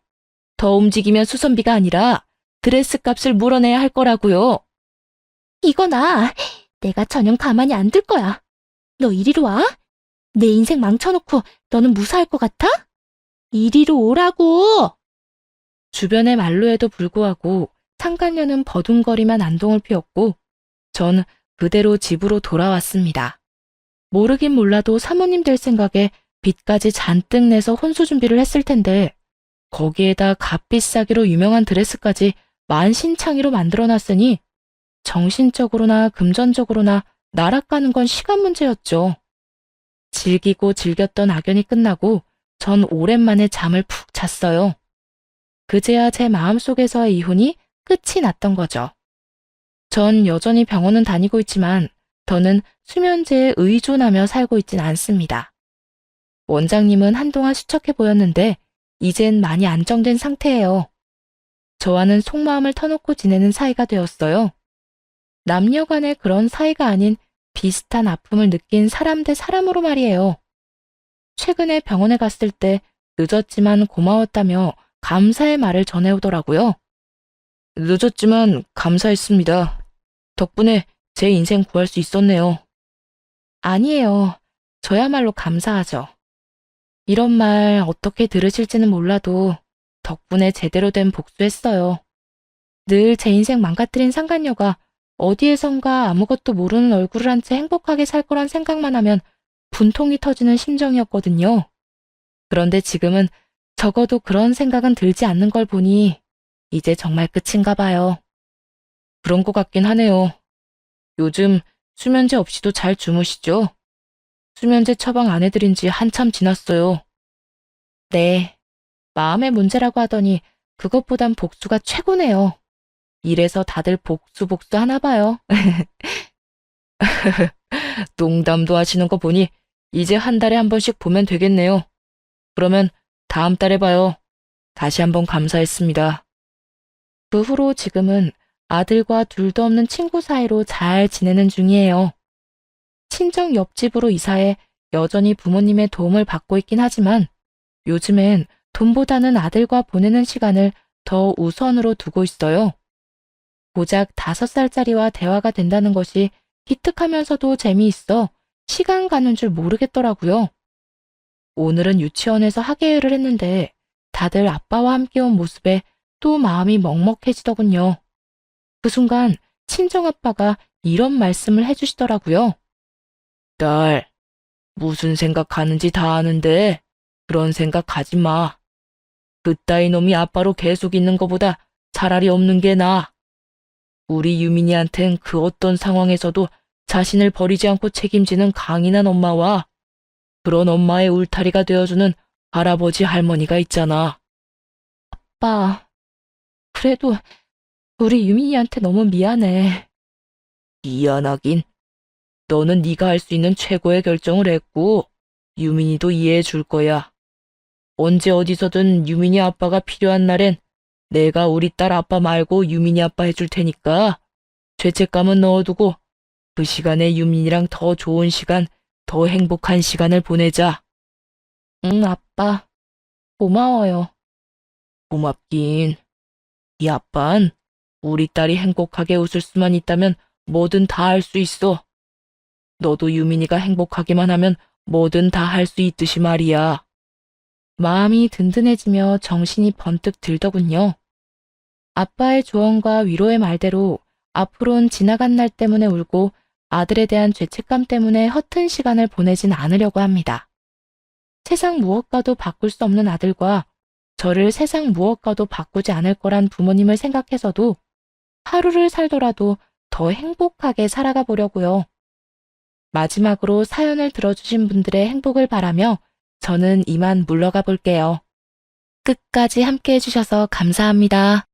더 움직이면 수선비가 아니라 드레스 값을 물어내야 할 거라고요. 이거나 내가 전혀 가만히 안 둘 거야. 너 이리로 와. 내 인생 망쳐놓고 너는 무사할 것 같아? 이리로 오라고. 주변의 말로에도 불구하고 상간녀는 버둥거리만 안동을 피웠고 전 그대로 집으로 돌아왔습니다. 모르긴 몰라도 사모님 될 생각에 빚까지 잔뜩 내서 혼수 준비를 했을 텐데 거기에다 값비싸기로 유명한 드레스까지 만신창이로 만들어놨으니 정신적으로나 금전적으로나 날아가는 건 시간 문제였죠. 즐기고 즐겼던 악연이 끝나고 전 오랜만에 잠을 푹 잤어요. 그제야 제 마음속에서의 이혼이 끝이 났던 거죠. 전 여전히 병원은 다니고 있지만 더는 수면제에 의존하며 살고 있진 않습니다. 원장님은 한동안 수척해 보였는데 이젠 많이 안정된 상태예요. 저와는 속마음을 터놓고 지내는 사이가 되었어요. 남녀 간의 그런 사이가 아닌 비슷한 아픔을 느낀 사람 대 사람으로 말이에요. 최근에 병원에 갔을 때 늦었지만 고마웠다며 감사의 말을 전해오더라고요. 늦었지만 감사했습니다. 덕분에 제 인생 구할 수 있었네요. 아니에요. 저야말로 감사하죠. 이런 말 어떻게 들으실지는 몰라도 덕분에 제대로 된 복수했어요. 늘 제 인생 망가뜨린 상간녀가 어디에선가 아무것도 모르는 얼굴을 한 채 행복하게 살 거란 생각만 하면 분통이 터지는 심정이었거든요. 그런데 지금은 적어도 그런 생각은 들지 않는 걸 보니 이제 정말 끝인가 봐요. 그런 것 같긴 하네요. 요즘 수면제 없이도 잘 주무시죠? 수면제 처방 안 해드린 지 한참 지났어요. 네, 마음의 문제라고 하더니 그것보단 복수가 최고네요. 이래서 다들 복수 하나 봐요. 농담도 하시는 거 보니 이제 한 달에 한 번씩 보면 되겠네요. 그러면 다음 달에 봐요. 다시 한번 감사했습니다. 그 후로 지금은 아들과 둘도 없는 친구 사이로 잘 지내는 중이에요. 친정 옆집으로 이사해 여전히 부모님의 도움을 받고 있긴 하지만 요즘엔 돈보다는 아들과 보내는 시간을 더 우선으로 두고 있어요. 고작 5살짜리와 대화가 된다는 것이 기특하면서도 재미있어 시간 가는 줄 모르겠더라고요. 오늘은 유치원에서 학예회를 했는데 다들 아빠와 함께 온 모습에 또 마음이 먹먹해지더군요. 그 순간 친정아빠가 이런 말씀을 해주시더라고요. 딸, 무슨 생각하는지 다 아는데 그런 생각 하지 마. 그따위 놈이 아빠로 계속 있는 것보다 차라리 없는 게 나아. 우리 유민이한텐 그 어떤 상황에서도 자신을 버리지 않고 책임지는 강인한 엄마와 그런 엄마의 울타리가 되어주는 할아버지 할머니가 있잖아. 아빠, 그래도 우리 유민이한테 너무 미안해. 미안하긴. 너는 네가 할 수 있는 최고의 결정을 했고 유민이도 이해해 줄 거야. 언제 어디서든 유민이 아빠가 필요한 날엔 내가 우리 딸 아빠 말고 유민이 아빠 해줄 테니까 죄책감은 넣어두고 그 시간에 유민이랑 더 좋은 시간, 더 행복한 시간을 보내자. 응, 아빠. 고마워요. 고맙긴. 이 아빤 우리 딸이 행복하게 웃을 수만 있다면 뭐든 다 할 수 있어. 너도 유민이가 행복하기만 하면 뭐든 다 할 수 있듯이 말이야. 마음이 든든해지며 정신이 번뜩 들더군요. 아빠의 조언과 위로의 말대로 앞으로는 지나간 날 때문에 울고 아들에 대한 죄책감 때문에 허튼 시간을 보내진 않으려고 합니다. 세상 무엇과도 바꿀 수 없는 아들과 저를 세상 무엇과도 바꾸지 않을 거란 부모님을 생각해서도 하루를 살더라도 더 행복하게 살아가 보려고요. 마지막으로 사연을 들어주신 분들의 행복을 바라며 저는 이만 물러가 볼게요. 끝까지 함께 해주셔서 감사합니다.